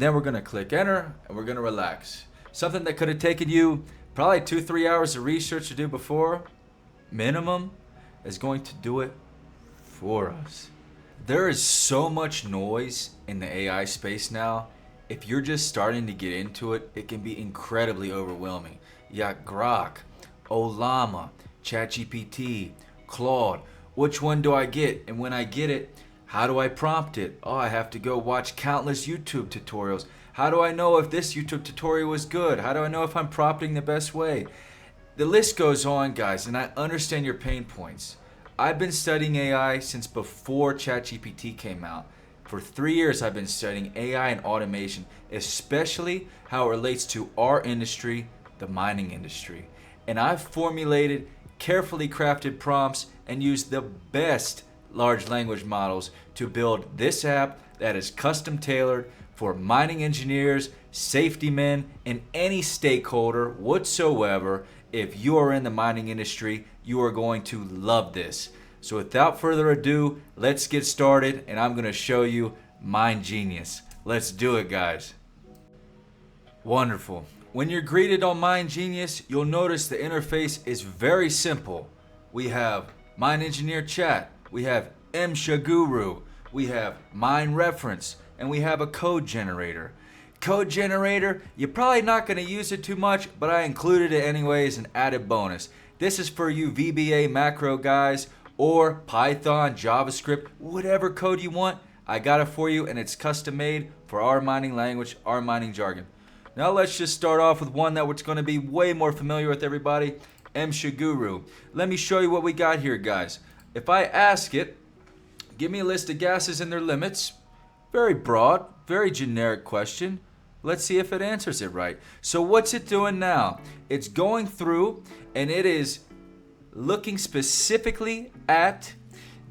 and then we're gonna click enter and we're gonna relax. Something that could have taken you probably 2-3 hours of research to do before, minimum, is going to do it for us. There is so much noise in the AI space now. If you're just starting to get into it, it can be incredibly overwhelming. You got Grok, Olama, ChatGPT, Claude. Which one do I get? And when I get it, how do I prompt it? Oh, I have to go watch countless YouTube tutorials. How do I know if this YouTube tutorial was good? How do I know if I'm prompting the best way? The list goes on, guys, and I understand your pain points. I've been studying AI since before ChatGPT came out. For 3 years, I've been studying AI and automation, especially how it relates to our industry, the mining industry. And I've formulated carefully crafted prompts and used the best large language models to build this app that is custom tailored for mining engineers, safety men, and any stakeholder whatsoever. If you are in the mining industry, you are going to love this. So without further ado, let's get started, and I'm going to show you MineGenius. Let's do it, guys. Wonderful. When you're greeted on MineGenius, you'll notice the interface is very simple. We have Mine Engineer Chat, we have MSHA Guru, we have Mine Reference, and we have a code generator. Code generator, you're probably not going to use it too much, but I included it anyway as an added bonus. This is for you VBA macro guys, or Python, JavaScript, whatever code you want. I got it for you, and it's custom made for our mining language, our mining jargon. Now let's just start off with one that we're going to be way more familiar with everybody, MSHA Guru. Let me show you what we got here, guys. If I ask it, give me a list of gases and their limits. Very broad, very generic question. Let's see if it answers it right. So what's it doing now? It's going through and it is looking specifically at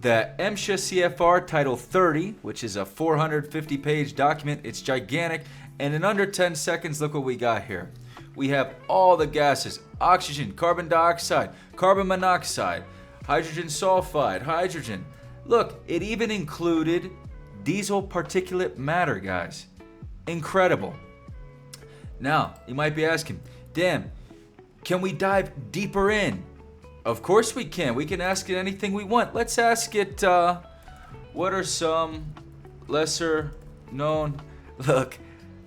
the MSHA CFR Title 30, which is a 450-page document. It's gigantic. And in under 10 seconds, look what we got here. We have all the gases: oxygen, carbon dioxide, carbon monoxide, hydrogen sulfide, hydrogen. Look, it even included diesel particulate matter, guys. Incredible. Now, you might be asking, damn, can we dive deeper in? Of course we can. We can ask it anything we want. Let's ask it, what are some lesser known, look,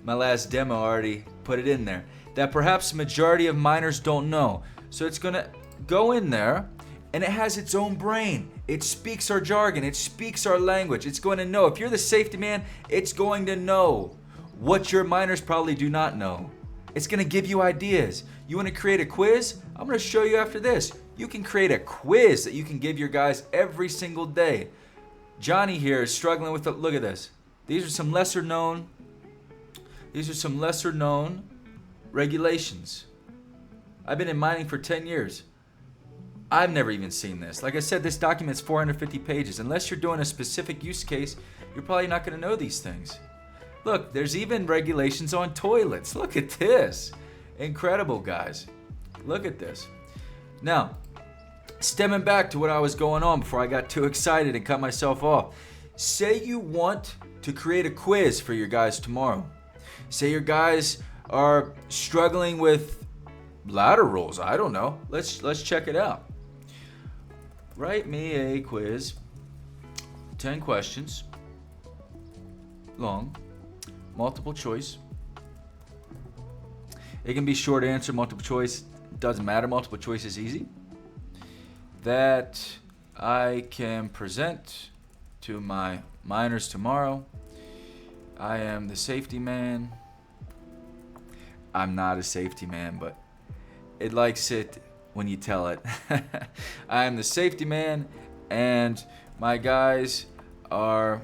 my last demo already put it in there, that perhaps the majority of miners don't know. So it's gonna go in there, and it has its own brain. It speaks our jargon, it speaks our language. It's going to know. If you're the safety man, it's going to know what your miners probably do not know. It's gonna give you ideas. You wanna create a quiz? I'm gonna show you after this. You can create a quiz that you can give your guys every single day. Johnny here is struggling with it. Look at this. These are some lesser known regulations. I've been in mining for 10 years. I've never even seen this. Like I said, this document's 450 pages. Unless you're doing a specific use case, you're probably not going to know these things. Look, there's even regulations on toilets. Look at this. Incredible, guys. Look at this. Now, stemming back to what I was going on before I got too excited and cut myself off. Say you want to create a quiz for your guys tomorrow. Say your guys are struggling with ladder rules. I don't know. Let's check it out. Write me a quiz, 10 questions, long, multiple choice. It can be short answer, multiple choice. Doesn't matter. Multiple choice is easy. That I can present to my miners tomorrow. I am the safety man. I'm not a safety man, but it likes it when you tell it. I am the safety man, and my guys are,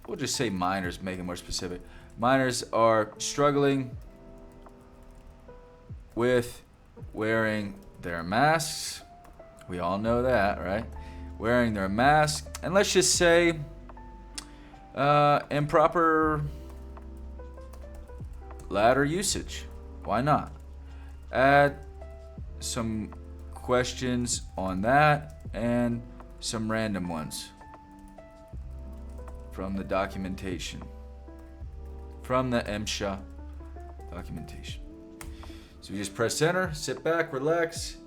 we'll just say miners, make it more specific. Miners are struggling with wearing their masks. We all know that, right? Wearing their mask, and let's just say improper ladder usage. Why not? Add some questions on that and some random ones from the documentation from the MSHA documentation. So you just press enter, sit back, relax,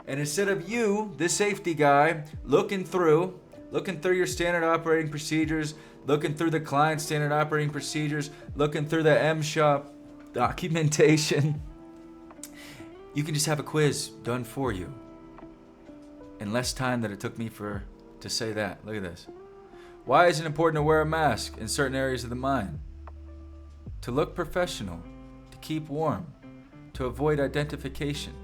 and instead of you, the safety guy, looking through your standard operating procedures, looking through the client standard operating procedures, looking through the MSHA documentation, you can just have a quiz done for you in less time than it took me to say that. Look at this. Why is it important to wear a mask in certain areas of the mine? To look professional, to keep warm, to avoid identification,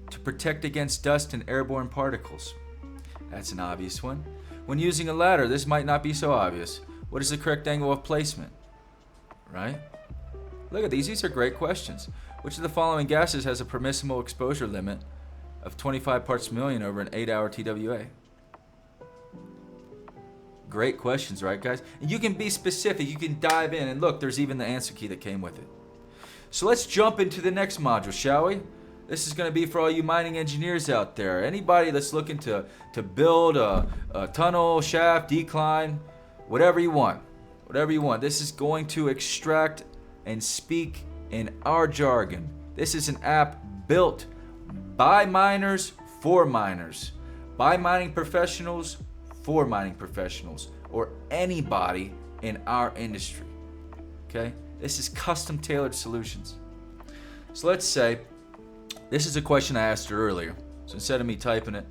to protect against dust and airborne particles. That's an obvious one. When using a ladder, this might not be so obvious. What is the correct angle of placement? Right? Look at these. These are great questions. Which of the following gases has a permissible exposure limit of 25 parts per million over an 8-hour TWA? Great questions, right, guys? And you can be specific. You can dive in. And look, there's even the answer key that came with it. So let's jump into the next module, shall we? This is going to be for all you mining engineers out there. Anybody that's looking to build a tunnel, shaft, decline, whatever you want. Whatever you want. This is going to extract and speak in our jargon. This is an app built by miners for miners. By mining professionals for mining professionals. Or anybody in our industry. Okay? This is custom tailored solutions. So let's say, this is a question I asked her earlier. So instead of me typing it,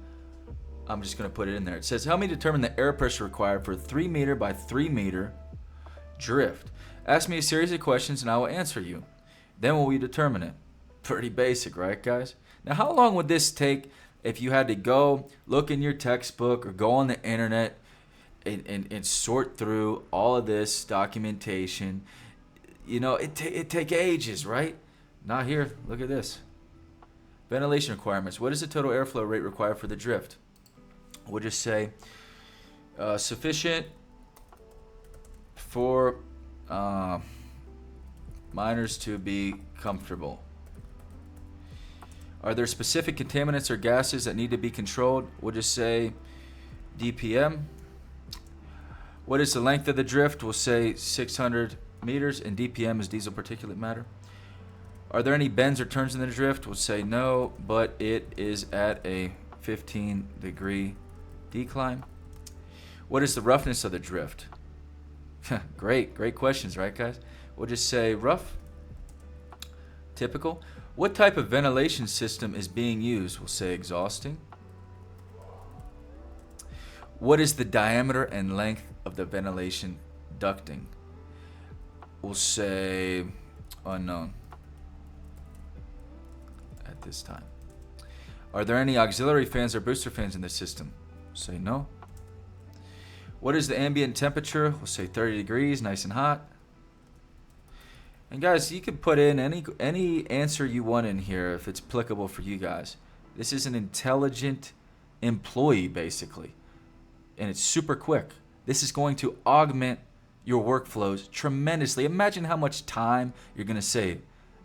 I'm just going to put it in there. It says, help me determine the air pressure required for a 3 meter by 3 meter drift. Ask me a series of questions and I will answer you. Then will we determine it? Pretty basic, right, guys? Now, how long would this take if you had to go look in your textbook or go on the internet and sort through all of this documentation? You know, it take ages, right? Not here. Look at this. Ventilation requirements. What is the total airflow rate required for the drift? We'll just say sufficient for miners to be comfortable. Are there specific contaminants or gases that need to be controlled? We'll just say DPM. What is the length of the drift? We'll say 600 meters, and DPM is diesel particulate matter. Are there any bends or turns in the drift? We'll say no, but it is at a 15-degree decline. What is the roughness of the drift? Great questions, right, guys? We'll just say rough, typical. What type of ventilation system is being used? We'll say exhausting. What is the diameter and length of the ventilation ducting? We'll say unknown at this time. Are there any auxiliary fans or booster fans in the system? We'll say no. What is the ambient temperature? We'll say 30 degrees, nice and hot. And guys, you can put in any answer you want in here if it's applicable for you guys. This is an intelligent employee, basically. And it's super quick. This is going to augment your workflows tremendously. Imagine how much time you're going to save.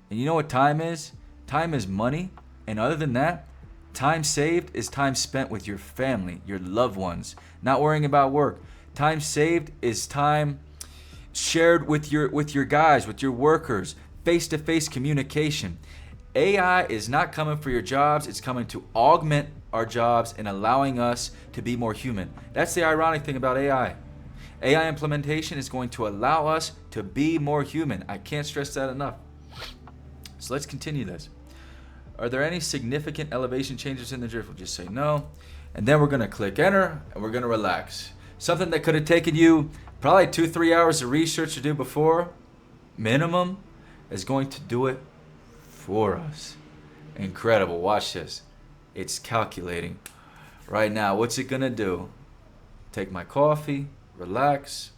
And you know what time is? Time is money. And other than that, time saved is time spent with your family, your loved ones, not worrying about work. Time saved is time shared with your guys, with your workers, face-to-face communication. AI is not coming for your jobs. It's coming to augment our jobs and allowing us to be more human. That's the ironic thing about AI. AI implementation is going to allow us to be more human. I can't stress that enough. So let's continue this. Are there any significant elevation changes in the drift? We'll just say no. And then we're going to click enter and we're going to relax. Something that could have taken you probably 2-3 hours of research to do before, minimum, is going to do it for us. Incredible. Watch this. It's calculating right now. What's it going to do? Take my coffee, relax,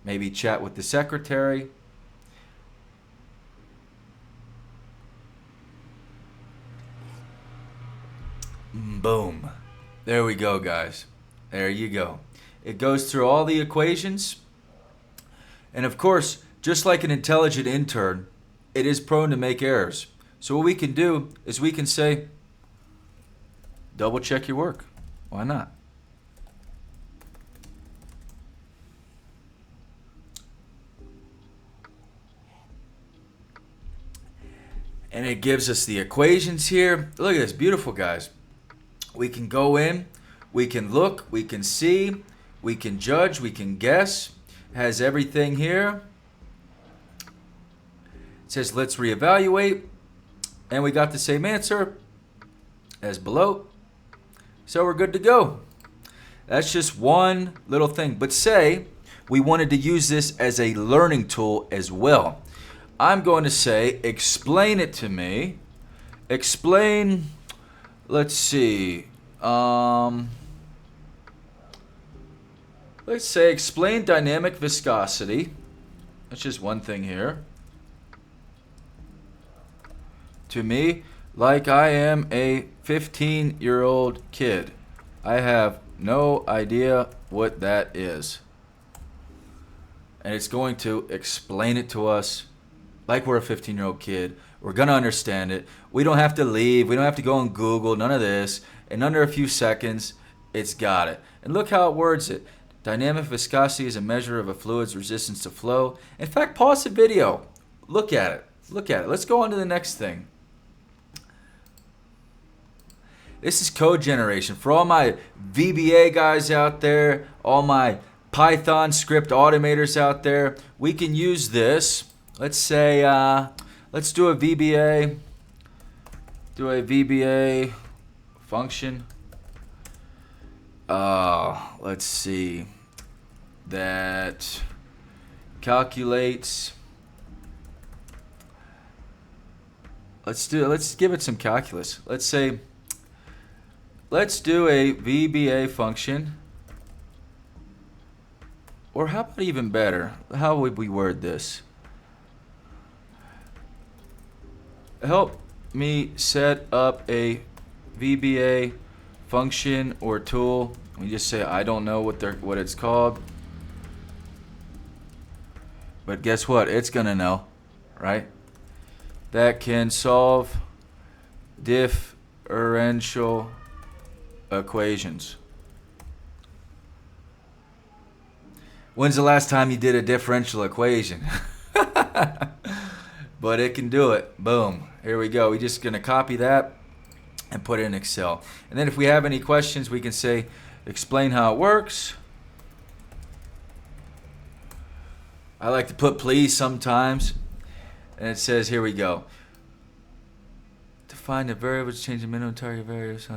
maybe chat with the secretary. Boom. There we go, guys. There you go. It goes through all the equations. And of course, just like an intelligent intern, it is prone to make errors. So what we can do is we can say, double check your work. Why not? And it gives us the equations here. Look at this, beautiful, guys. We can go in, we can look, we can see, we can judge, we can guess. It has everything here. It says let's reevaluate. And we got the same answer as below. So we're good to go. That's just one little thing. But say we wanted to use this as a learning tool as well. I'm going to say, explain it to me. Explain, let's see. Let's say explain dynamic viscosity. That's just one thing here. To me, like I am a 15-year-old kid. I have no idea what that is. And it's going to explain it to us like we're a 15-year-old kid. We're going to understand it. We don't have to leave. We don't have to go on Google. None of this. In under a few seconds, it's got it. And look how it words it. Dynamic viscosity is a measure of a fluid's resistance to flow. In fact, pause the video. Look at it. Look at it. Let's go on to the next thing. This is code generation. For all my VBA guys out there, all my Python script automators out there, we can use this. Let's say, let's do a VBA. Do a VBA function. Let's see. That calculates. Let's give it some calculus. Let's say, let's do a VBA function. Or how about even better? How would we word this? Help me set up a VBA function or tool. We just say I don't know what it's called. But guess what? It's gonna know, right? That can solve differential equations. When's the last time you did a differential equation? But it can do it. Boom. Here we go. We're just going to copy that and put it in Excel. And then if we have any questions, we can say, explain how it works. I like to put please sometimes. And it says, here we go. Define the variables, change the minimum target variables.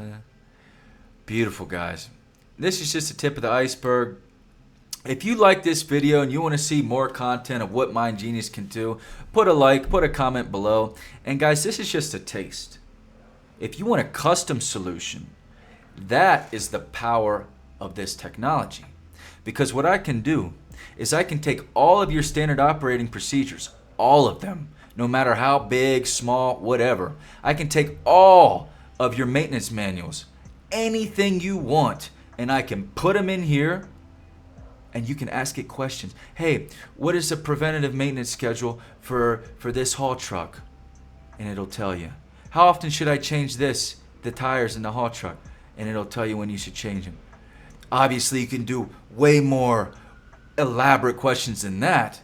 Beautiful, guys. This is just the tip of the iceberg. If you like this video and you want to see more content of what MineGenius can do, put a like, put a comment below. And guys, this is just a taste. If you want a custom solution, that is the power of this technology. Because what I can do is I can take all of your standard operating procedures, all of them, no matter how big, small, whatever. I can take all of your maintenance manuals, anything you want, and I can put them in here. And you can ask it questions. Hey, what is the preventative maintenance schedule for this haul truck? And it'll tell you. How often should I change the tires in the haul truck? And it'll tell you when you should change them. Obviously, you can do way more elaborate questions than that.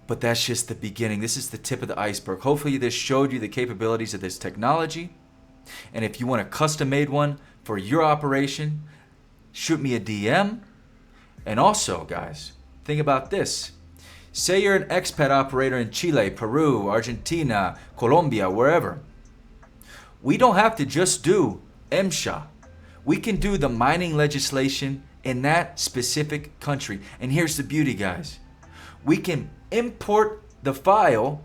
But that's just the beginning. This is the tip of the iceberg. Hopefully, this showed you the capabilities of this technology. And if you want a custom-made one for your operation, shoot me a DM. And also, guys, think about this. Say you're an expat operator in Chile, Peru, Argentina, Colombia, wherever. We don't have to just do MSHA. We can do the mining legislation in that specific country. And here's the beauty, guys. We can import the file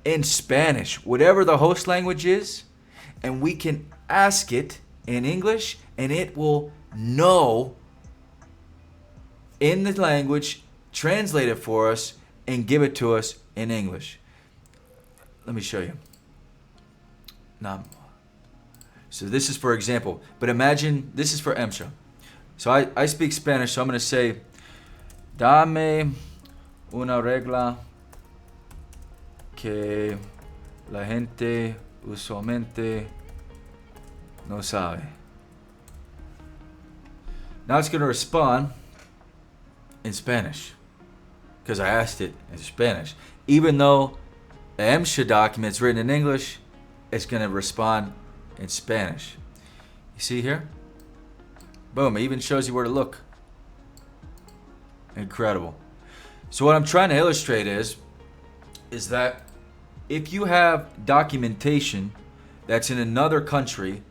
in Spanish, whatever the host language is, and we can ask it in English, and it will know in the language, translate it for us, and give it to us in English. Let me show you. Now, so this is for example, but imagine this is for MSHA. So I speak Spanish, so I'm going to say, dame una regla que la gente usualmente no sabe. Now it's going to respond in Spanish because I asked it in Spanish, even though The MSHA document is written in English. It's going to respond in Spanish. You see here? Boom, it even shows you where to look. Incredible. So what I'm trying to illustrate is that if you have documentation that's in another country,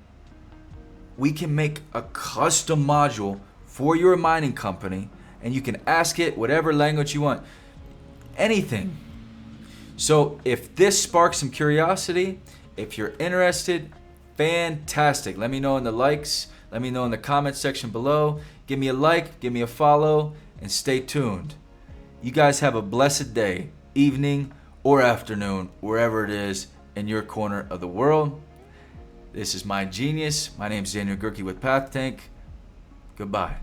we can make a custom module for your mining company, and you can ask it whatever language you want. Anything. So if this sparks some curiosity, if you're interested, fantastic. Let me know in the likes. Let me know in the comment section below. Give me a like, give me a follow, and stay tuned. You guys have a blessed day, evening, or afternoon, wherever it is in your corner of the world. This is MineGenius. My name is Daniel Gerke with PathTank. Goodbye.